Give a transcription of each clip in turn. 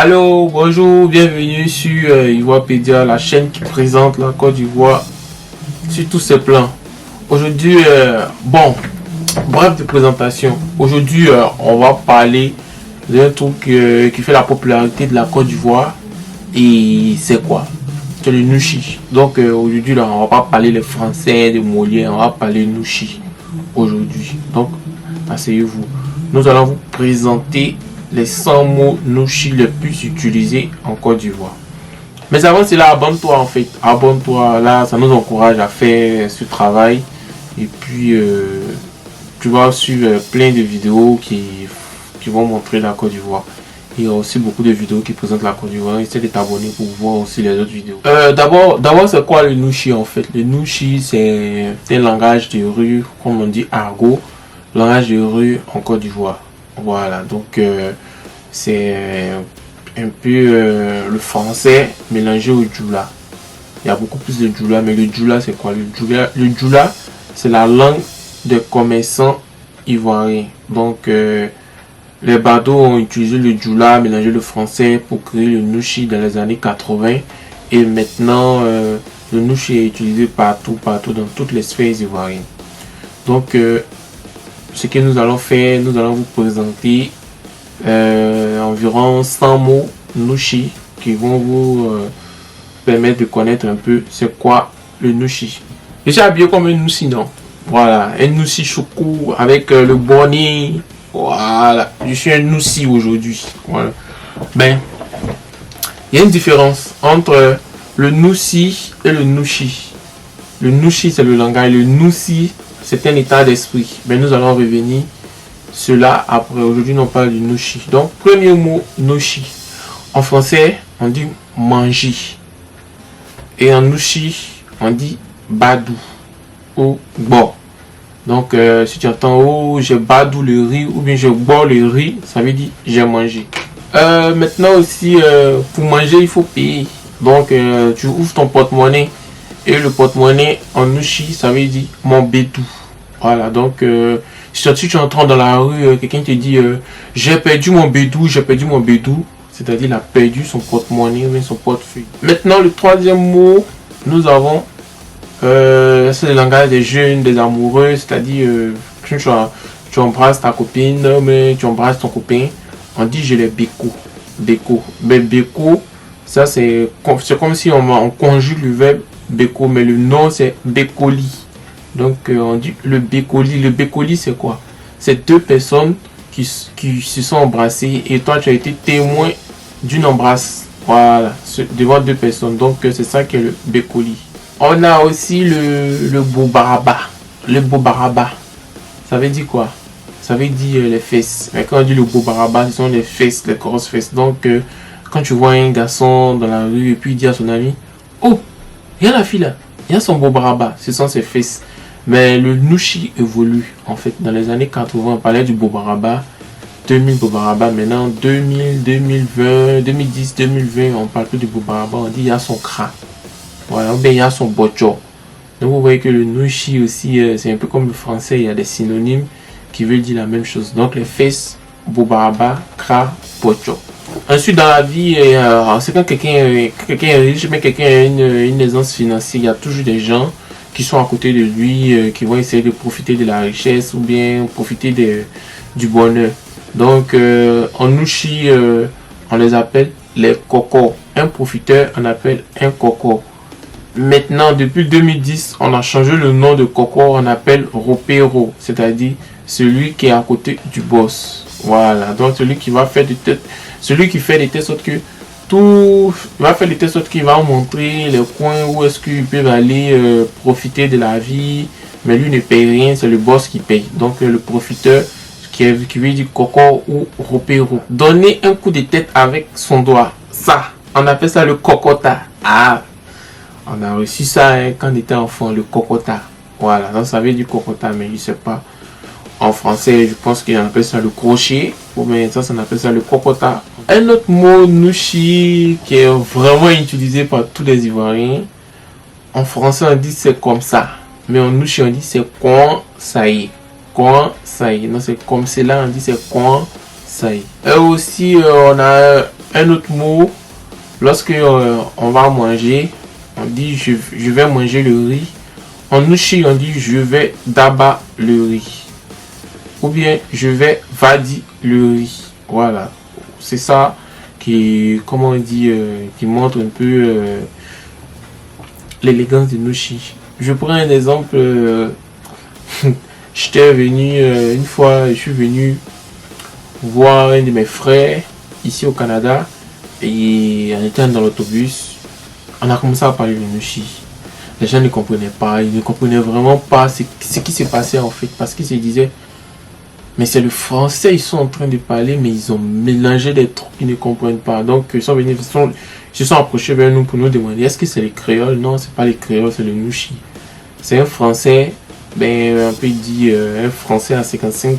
Allô, bonjour, bienvenue sur Ivoirepédia, la chaîne qui présente la Côte d'Ivoire sur tous ses plans. Aujourd'hui, bref de présentation. Aujourd'hui, on va parler d'un truc qui fait la popularité de la Côte d'Ivoire. Et c'est quoi? C'est le nouchi. Donc aujourd'hui, là, on va pas parler les Français, des Molières, on va parler nouchi aujourd'hui. Donc, asseyez-vous. Nous allons vous présenter les 100 mots nouchi les plus utilisés en Côte d'Ivoire. Mais avant cela, abonne-toi en fait. Abonne-toi, là, ça nous encourage à faire ce travail. Et puis, tu vas suivre plein de vidéos qui vont montrer la Côte d'Ivoire. Il y a aussi beaucoup de vidéos qui présentent la Côte d'Ivoire. Essaie de t'abonner pour voir aussi les autres vidéos. D'abord, c'est quoi le nouchi en fait? Le nouchi, c'est un langage de rue, comme on dit argot. Langage de rue en Côte d'Ivoire. Voilà, donc c'est un peu le français mélangé au djoula. Il y a beaucoup plus de djoula, mais le djoula c'est quoi? Le djoula, c'est la langue des commerçants ivoiriens. Donc les badauds ont utilisé le djoula, mélangé le français pour créer le nouchi dans les années 80. Et maintenant, le nouchi est utilisé partout, dans toutes les sphères ivoiriennes. Donc ce que nous allons faire, nous allons vous présenter environ 100 mots nouchi qui vont vous permettre de connaître un peu c'est quoi le nouchi. Je suis habillé comme un nouchi, non? Voilà, un nouchi choukou avec le bonnet. Voilà, je suis un nouchi aujourd'hui. Voilà. Ben, il y a une différence entre le nouchi et le nouchi. Le nouchi, c'est le langage. Le nouchi, c'est un état d'esprit. Mais nous allons revenir cela après. Aujourd'hui, on parle du nouchi. Donc, premier mot, nouchi. En français, on dit manger. Et en nouchi, on dit badou ou bo. Donc, si tu entends oh, j'ai badou le riz ou bien je bois le riz, ça veut dire j'ai mangé. Maintenant aussi, pour manger, il faut payer. Donc, tu ouvres ton porte-monnaie. Et le porte-monnaie en nouchi, ça veut dire mon bédou. Voilà, donc si tu entres dans la rue, quelqu'un te dit j'ai perdu mon bédou, c'est-à-dire il a perdu son porte-monnaie ou son portefeuille. Maintenant, le troisième mot, nous avons c'est le langage des jeunes, des amoureux, c'est-à-dire tu embrasses ta copine, mais tu embrasses ton copain, on dit je l'ai béco. Mais béco, ça c'est comme si on conjugue le verbe béco, mais le nom c'est bécoli. Donc on dit le bécoli. Le bécoli c'est quoi? C'est deux personnes qui se sont embrassées et toi tu as été témoin d'une embrasse. Voilà, devant deux personnes. Donc c'est ça qui est le bécoli. On a aussi le bobaraba. Le bobaraba, ça veut dire quoi? Ça veut dire les fesses. Mais quand on dit le bobaraba, ce sont les fesses, les grosses fesses. Donc quand tu vois un garçon dans la rue et puis il dit à son ami, oh, il y a la fille là, il y a son bobaraba, ce sont ses fesses. Mais le nouchi évolue en fait. Dans les années 80, on parlait du bobaraba, 2000 bobaraba, maintenant 2000, 2020, 2010, 2020, on parle plus du bobaraba, on dit il y a son cra. Voilà, ou bien il y a son bocho. Donc vous voyez que le nouchi aussi, c'est un peu comme le français, il y a des synonymes qui veulent dire la même chose. Donc les fesses, bobaraba, cra, bocho. Ensuite dans la vie, c'est quand quelqu'un est riche, mais quelqu'un a une aisance financière, il y a toujours des gens qui sont à côté de lui, qui vont essayer de profiter de la richesse ou bien profiter du bonheur. Donc en nouchi, on les appelle les cocos. Un profiteur, on appelle un coco. Maintenant, depuis 2010, on a changé le nom de coco, on appelle ropero, c'est-à-dire celui qui est à côté du boss. Voilà, donc celui qui va faire des têtes, celui qui fait des têtes sorte que tout va faire des têtes sorte qu'il va montrer les coins où est-ce qu'ils peuvent aller profiter de la vie, mais lui ne paye rien, c'est le boss qui paye. Donc le profiteur qui veut dire coco ou ropero. Donner un coup de tête avec son doigt, ça, on appelle ça le cocota. Ah, on a reçu ça hein, quand on était enfant, le cocota. Voilà, donc ça veut dire cocota, mais je sais pas. En français, je pense qu'on appelle ça le crochet. Ou bien ça, on appelle ça le cocota. Un autre mot nouchi qui est vraiment utilisé par tous les Ivoiriens. En français, on dit c'est comme ça. Mais en nouchi, on dit c'est quand ça y est. Non, c'est comme cela, on dit c'est quand ça y est. Et aussi, on a un autre mot, lorsque on va manger, on dit je vais manger le riz. En nushi, on dit je vais d'aba le riz. Ou bien je vais vadi le riz. Voilà. C'est ça qui, comment on dit, qui montre un peu l'élégance de nushi. Je prends un exemple. J'étais venu une fois, je suis venu voir un de mes frères ici au Canada et on était dans l'autobus. On a commencé à parler de nushi. Les gens ne comprenaient pas, ils ne comprenaient vraiment pas ce qui se passait en fait, parce qu'ils se disaient mais c'est le français, ils sont en train de parler, mais ils ont mélangé des trucs qu'ils ne comprennent pas. Donc ils sont venus, ils se sont approchés vers nous pour nous demander est-ce que c'est les créoles? Non, c'est pas les créoles, c'est le nushi. C'est un français, ben on peut dire un français à 55%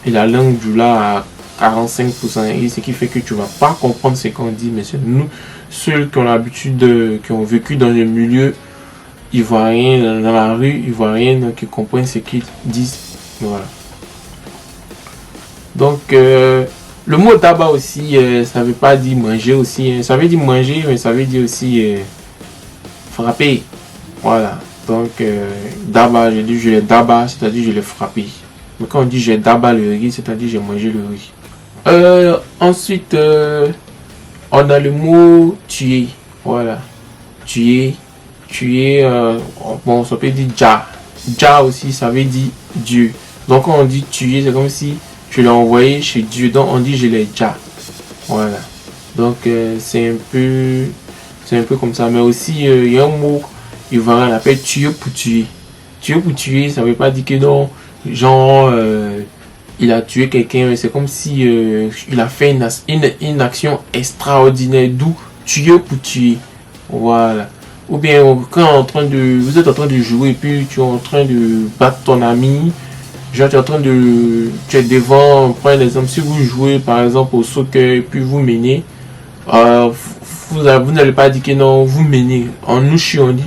et la langue du là à 45%. Et ce qui fait que tu vas pas comprendre ce qu'on dit, mais c'est nous, ceux qui ont l'habitude, qui ont vécu dans le milieu ivoirien, dans la rue ivoirienne, qui comprennent ce qu'ils disent. Voilà. Donc, le mot daba aussi, ça veut pas dire manger aussi. Hein. Ça veut dire manger, mais ça veut dire aussi frapper. Voilà. Donc, daba, je dis je l'ai daba, c'est-à-dire je l'ai frappé. Mais quand on dit j'ai daba le riz, c'est-à-dire j'ai mangé le riz. Ensuite, on a le mot tuer. Voilà. Tuer. Bon, ça peut dire ja. Ja aussi, ça veut dire Dieu. Donc, quand on dit tuer, c'est comme si tu l'as envoyé chez Dieu. Donc, on dit je l'ai ja. Voilà. Donc, c'est un peu comme ça. Mais aussi, il y a un mot ivoirien, on appelle tuer pour tuer. Tuer pour tuer, ça veut pas dire que non, genre, il a tué quelqu'un. C'est comme si il a fait une action extraordinaire. D'où tuer pour tuer. Voilà. Ou bien quand vous êtes en train de jouer et puis tu es en train de battre ton ami, genre tu es devant, prends l'exemple, si vous jouez par exemple au soccer et puis vous menez, vous n'allez pas dire que non, vous menez. En nushi on dit,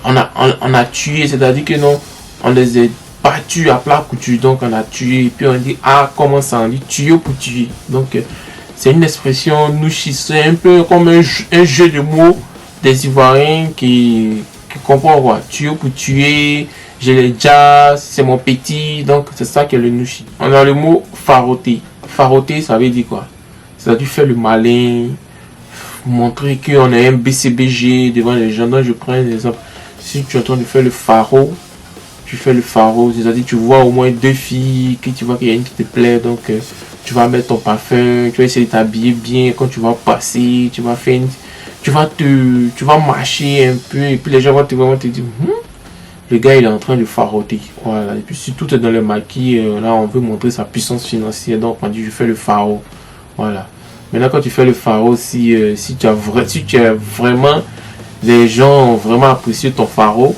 on a tué, c'est-à-dire que non, on les a battus à plat couture, donc on a tué, et puis on dit, ah comment ça, on dit tuer pour tuer. Donc c'est une expression nushi, c'est un peu comme un jeu de mots des Ivoiriens qui comprennent quoi. Tuer pour tuer, je l'ai déjà, c'est mon petit, donc c'est ça que le nushi. On a le mot faroter. Faroter, ça veut dire quoi? Ça veut dire faire le malin, montrer qu'on est un BCBG devant les gens. Donc je prends un exemple. Si tu es en train de faire le faro, tu fais le faro, c'est-à-dire tu vois au moins deux filles, que tu vois qu'il y a une qui te plaît, donc tu vas mettre ton parfum, tu vas essayer de t'habiller bien, quand tu vas passer, tu vas faire tu vas marcher un peu et puis les gens vont te dire le gars il est en train de faroter. Voilà. Et puis si tout est dans le maquis, là on veut montrer sa puissance financière, donc on dit je fais le faro. Voilà. Maintenant quand tu fais le faro, si tu as vraiment, les gens ont vraiment apprécié ton faro,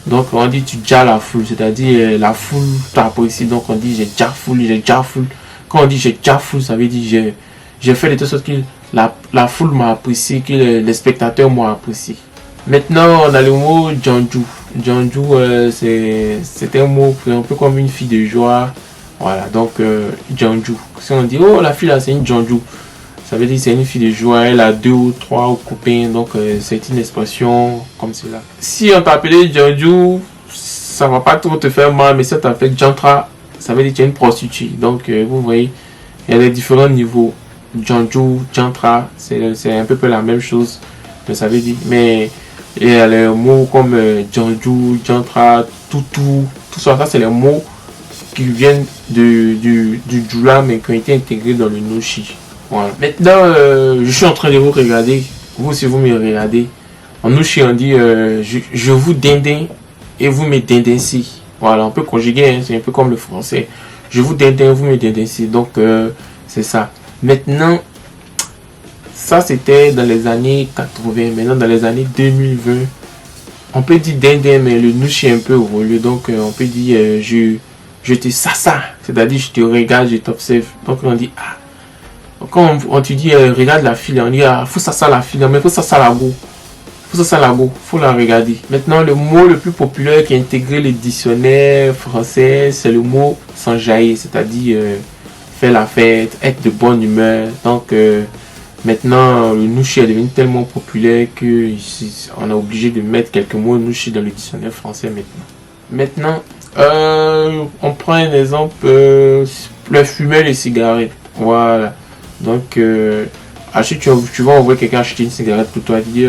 donc on dit tu ja la foule, c'est-à-dire la foule t'apprécie, donc on dit j'ai ja foule. Quand on dit j'ai ja foule, ça veut dire j'ai fait de telle sorte que la foule m'a apprécié, que les spectateurs m'ont apprécié. Maintenant, on a le mot Janju. Janju, c'est un mot un peu comme une fille de joie. Voilà, donc Janju. Si on dit, oh, la fille là, c'est une Janju, ça veut dire que c'est une fille de joie, elle a 2 ou 3 copains, donc c'est une expression comme cela. Si on t'appelait Janju, ça va pas trop te faire mal, mais si on t'appelle Jantra, ça veut dire que tu es une prostituée. Donc, vous voyez, il y a des différents niveaux. Janju, Jantra, c'est un peu la même chose, ça veut dire, mais il y a les mots comme Janju, Jantra, Tutu, tout ça, c'est les mots qui viennent du Jula, mais qui ont été intégrés dans le Nushi. Voilà. Maintenant, je suis en train de vous regarder, vous aussi vous me regardez. En Nushi, on dit je vous dindin et vous me dindensi. Voilà, on peut conjuguer, hein, c'est un peu comme le français. Je vous dindin, vous me dindensi. Donc, c'est ça. Maintenant, ça c'était dans les années 80. Maintenant, dans les années 2020, on peut dire dindin, mais le nushi est un peu évolué. Donc, on peut dire je te sassa, c'est-à-dire je te regarde, je t'observe. Donc, on dit ah. Quand on te dit regarde la fille, on dit ah, faut sassa la fille, mais faut sassa la go. Faut la regarder. Maintenant, le mot le plus populaire qui a intégré le dictionnaire français, c'est le mot s'enjailler, c'est-à-dire faire la fête, être de bonne humeur. Donc, Maintenant, le nushi est devenu tellement populaire que on est obligé de mettre quelques mots nushi dans le dictionnaire français maintenant. On prend un exemple, le fumer les cigarettes. Voilà. Donc, tu vas envoyer quelqu'un acheter une cigarette pour toi. Il dit,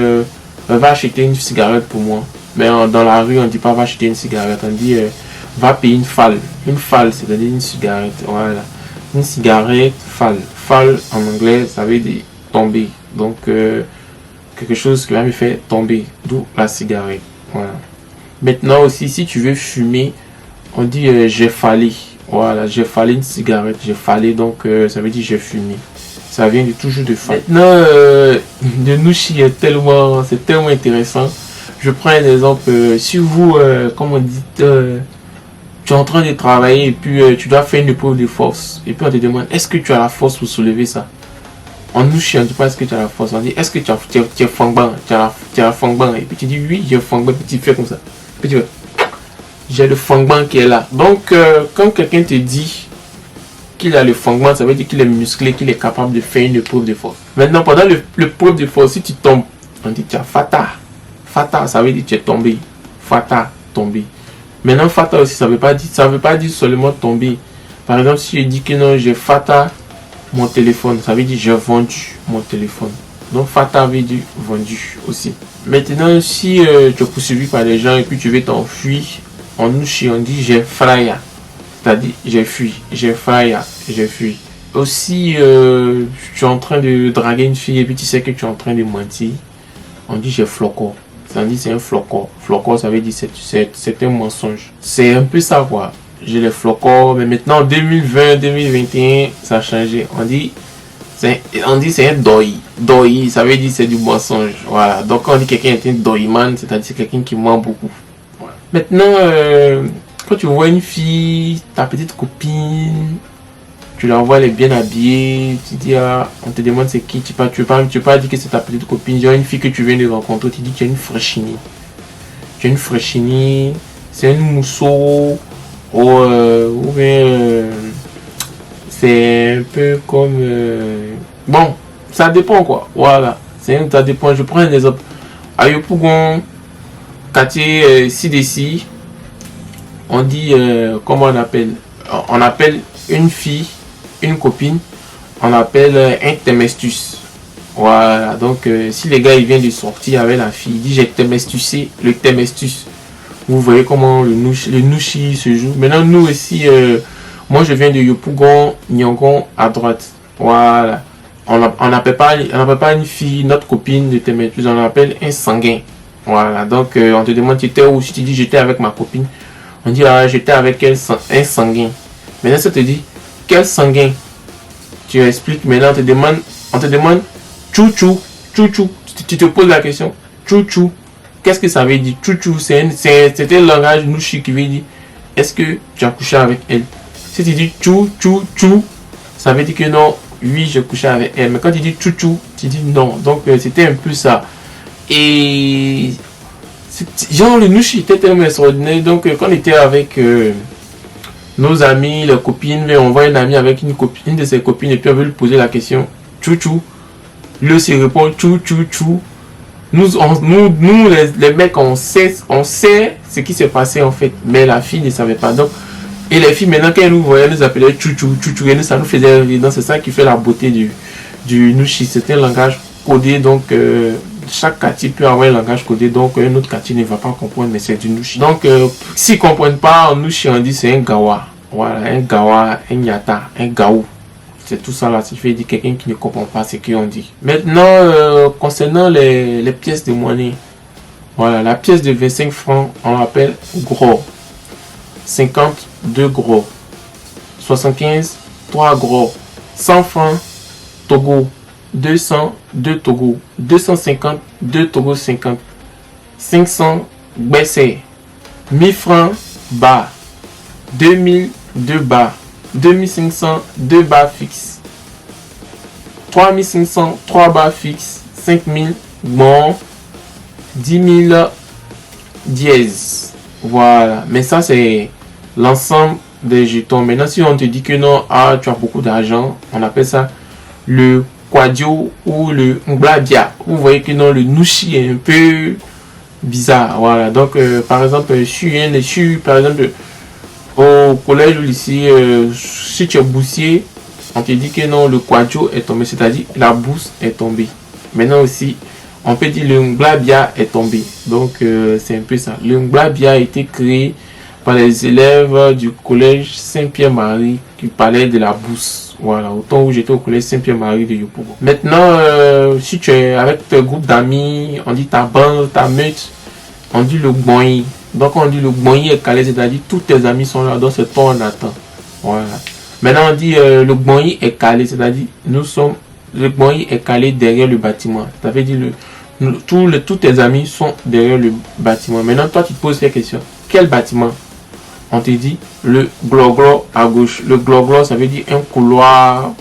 va acheter une cigarette pour moi. Mais dans la rue, on ne dit pas va acheter une cigarette. On dit, va payer une falle. Une falle, c'est-à-dire une cigarette. Voilà. Une cigarette, falle. Falle, en anglais, ça veut dire tomber. Donc, quelque chose qui va me faire tomber. D'où la cigarette. Voilà. Maintenant aussi, si tu veux fumer, on dit j'ai fallé. Voilà, j'ai fallé une cigarette. J'ai fallé, donc ça veut dire j'ai fumé. Ça vient toujours de falle. Maintenant, le nushi c'est tellement intéressant. Je prends un exemple. Si vous, comme on dit, tu es en train de travailler et puis tu dois faire une épreuve de force. Et puis on te demande, est-ce que tu as la force pour soulever ça? En nushi, on ne dit pas est-ce que tu as la force. On dit, est-ce que tu as fangban? Tu as la fangban. Et puis tu dis, oui, j'ai fangban. Puis tu fais comme ça. Puis tu fais, j'ai le fangban qui est là. Donc, quand quelqu'un te dit qu'il a le fangban, ça veut dire qu'il est musclé, qu'il est capable de faire une épreuve de force. Maintenant, pendant l'épreuve de force, si tu tombes, on dit tu as fata. Fata, ça veut dire tu es tombé. Fata, tombé. Maintenant, fata aussi, ça veut pas dire seulement tomber. Par exemple, si je dis que non, j'ai fata mon téléphone, ça veut dire j'ai vendu mon téléphone. Donc, fata veut dire vendu aussi. Maintenant, si tu es poursuivi par les gens et puis tu veux t'enfuir, en nushi, on dit j'ai fraya. C'est-à-dire, j'ai fui, j'ai fraya, j'ai fui. Aussi, tu es en train de draguer une fille et puis tu sais que tu es en train de mentir. On dit j'ai flocon. Ça dit c'est un flocon. Flocon, ça veut dire c'est un mensonge. C'est un peu ça, quoi. J'ai les flocons, mais maintenant en 2020, 2021, ça a changé. On dit c'est un doi. Doi, ça veut dire c'est du mensonge. Voilà. Donc quand on dit quelqu'un est un doiman, c'est-à-dire c'est quelqu'un qui ment beaucoup. Voilà. Maintenant, quand tu vois une fille, ta petite copine, tu la vois, elle est bien habillée, tu dis, ah, on te demande c'est qui, tu peux pas dire que c'est ta petite copine, genre une fille que tu viens de rencontrer, tu dis que tu as une fraîchini. Tu as une fraîchini, c'est une mousseau, ou bien, c'est un peu comme, bon, ça dépend quoi, voilà, ça dépend, je prends un exemple. À Yopougon, quartier Sidessi, on dit, comment on appelle? On appelle une fille, une copine, on appelle un temestus. Voilà, donc si les gars ils viennent de sortir avec la fille, il dit j'ai temestusé le temestus. Vous voyez comment le nushi se joue. Maintenant nous aussi, moi je viens de Yopougon, Nyongon à droite. Voilà, on n'appelle pas une fille, notre copine de temestus, on l'appelle un sanguin. Voilà, donc on te demande tu étais où, si tu dis j'étais avec ma copine, on dit ah j'étais avec un sanguin. Maintenant ça te dit quel sanguin. Tu expliques, maintenant on te demande chouchou, chouchou. Tu te poses la question, chouchou. Qu'est-ce que ça veut dire? Chouchou, c'est un langage nushi qui veut dire est-ce que tu as couché avec elle? Si tu dis chou, chou, chou, ça veut dire que non, oui, j'ai couché avec elle. Mais quand tu dis chouchou, tu dis non. Donc c'était un peu ça. Et genre le nushi était tellement extraordinaire. Donc quand on était avec nos amis, les copines, on voit une amie avec une de ses copines et puis on veut lui poser la question chouchou. Lui se répond chou chou chou. Nous les mecs, on sait ce qui s'est passé en fait, mais la fille ne savait pas. Donc, et les filles maintenant quand elles nous voyaient, elles nous appelaient chouchou chouchou et nous, ça nous faisait rire. Donc c'est ça qui fait la beauté du nushi. C'est un langage codé, donc chaque quartier peut avoir un langage codé, donc un autre quartier ne va pas comprendre, mais c'est du nushi. Donc s'ils ne comprennent pas en nushi, on dit c'est un gawa. Voilà, un gawa, un yata, un gaou. C'est tout ça là, si je veux dire quelqu'un qui ne comprend pas ce qu'on dit. Maintenant, concernant les pièces de monnaie, voilà, la pièce de 25 francs, on l'appelle gros. 50, 2 gros. 75, 3 gros. 100 francs, Togo. 200, 2 Togo. 250, 2 Togo 50. 500, Bessé. 1000 francs, bas. 2000, 2 bas. 2500, 2 bas fixes. 3500, 3 bas fixes. 5000, bon. 10 000, dièse. Voilà. Mais ça, c'est l'ensemble des jetons. Maintenant, si on te dit que non, ah, tu as beaucoup d'argent, on appelle ça le Kwadio ou le Nglabia. Vous voyez que non, le Nushi est un peu bizarre. Voilà. Donc, par exemple, je suis, par exemple, au collège ou lycée, si tu es boursier, on te dit que non, le Kwadio est tombé, c'est-à-dire la bourse est tombée. Maintenant aussi, on peut dire le Nglabia est tombé. Donc, c'est un peu ça. Le Nglabia a été créé par les élèves du collège Saint-Pierre-Marie qui parlaient de la bourse. Voilà, au temps où j'étais au collège Saint-Pierre-Marie de Yopougon. Maintenant, si tu es avec tes groupes d'amis, on dit ta bande, ta meute, on dit le Gboyi. Donc on dit le Gboyi est calé, c'est-à-dire tous tes amis sont là, donc c'est toi on attend. Voilà. Maintenant on dit le Gboyi est calé, c'est-à-dire le Gboyi est calé derrière le bâtiment. Ça veut dire tous tes amis sont derrière le bâtiment. Maintenant toi tu te poses la question, quel bâtiment? On te dit le Gloglo à gauche. Le Gloglo, ça veut dire un couloir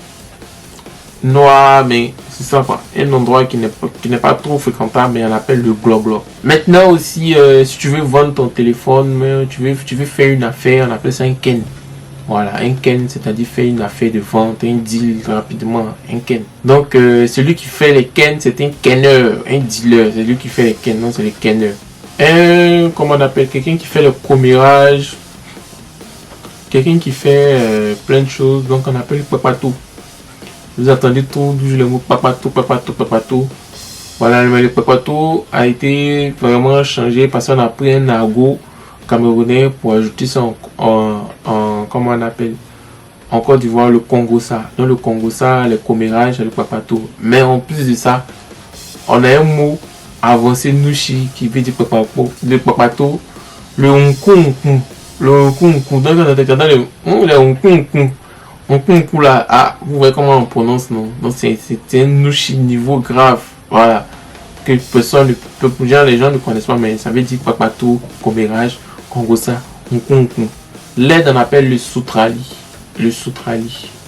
noir, mais c'est ça quoi. Un endroit qui n'est pas trop fréquentable, mais on appelle le Gloglo. Maintenant aussi, si tu veux vendre ton téléphone, tu veux faire une affaire, on appelle ça un ken. Voilà, un ken, c'est-à-dire faire une affaire de vente, un deal rapidement, un ken. Donc, celui qui fait les ken, c'est un kenner, un dealer. C'est lui qui fait les ken, non, c'est les kenners. Comment on appelle quelqu'un qui fait le commérage. Quelqu'un qui fait plein de choses, donc on appelle papato. Vous attendez tout le mot papato, papato, papato. Voilà, mais le papato a été vraiment changé parce qu'on a pris un argot camerounais pour ajouter ça comment on appelle, en Côte d'Ivoire, le Congossa. Dans le Congossa, le commérages, le papato. Mais en plus de ça, on a un mot avancé Nushi qui veut dire papato, le papato, le nkunku. Le kunku, donc on entend le kunku là, ah, vous voyez comment on prononce, non? Donc c'est un Nushi niveau grave, voilà, que les gens ne connaissent pas, mais ça veut dire papato, commérage, kongosa, kunku. L'aide on appelle le soutrali,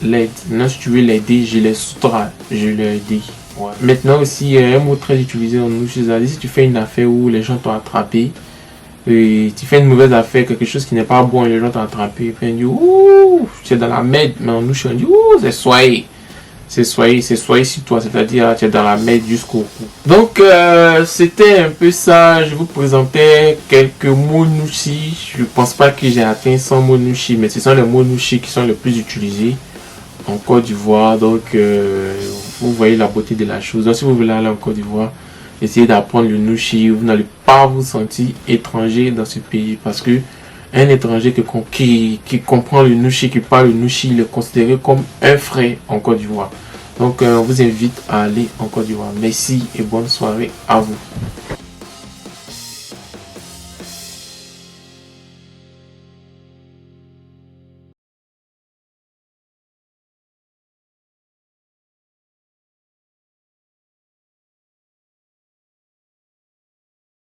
l'aide. Maintenant si tu veux l'aider, je les soutral, je l'ai aidé. Voilà. Maintenant aussi, un mot très utilisé en Nushi, si tu fais une affaire où les gens t'ont attrapé, et tu fais une mauvaise affaire, quelque chose qui n'est pas bon et les gens t'ont attrapé, et puis on dit ouh, tu es dans la merde, mais en nous on dit ouh, c'est soyez sur toi, c'est-à-dire tu es dans la merde jusqu'au cou. Donc c'était un peu ça, je vous présentais quelques mots Nushi. Je pense pas que j'ai atteint 100 mots Nushi, mais ce sont les mots Nushi qui sont les plus utilisés en Côte d'Ivoire. Donc vous voyez la beauté de la chose. Donc si vous voulez aller en Côte d'Ivoire, essayez d'apprendre le Nushi, vous n'allez pas vous sentir étranger dans ce pays parce que un étranger qui comprend le Nushi, qui parle le Nushi, il est considéré comme un frère en Côte d'Ivoire. Donc on vous invite à aller en Côte d'Ivoire. Merci et bonne soirée à vous.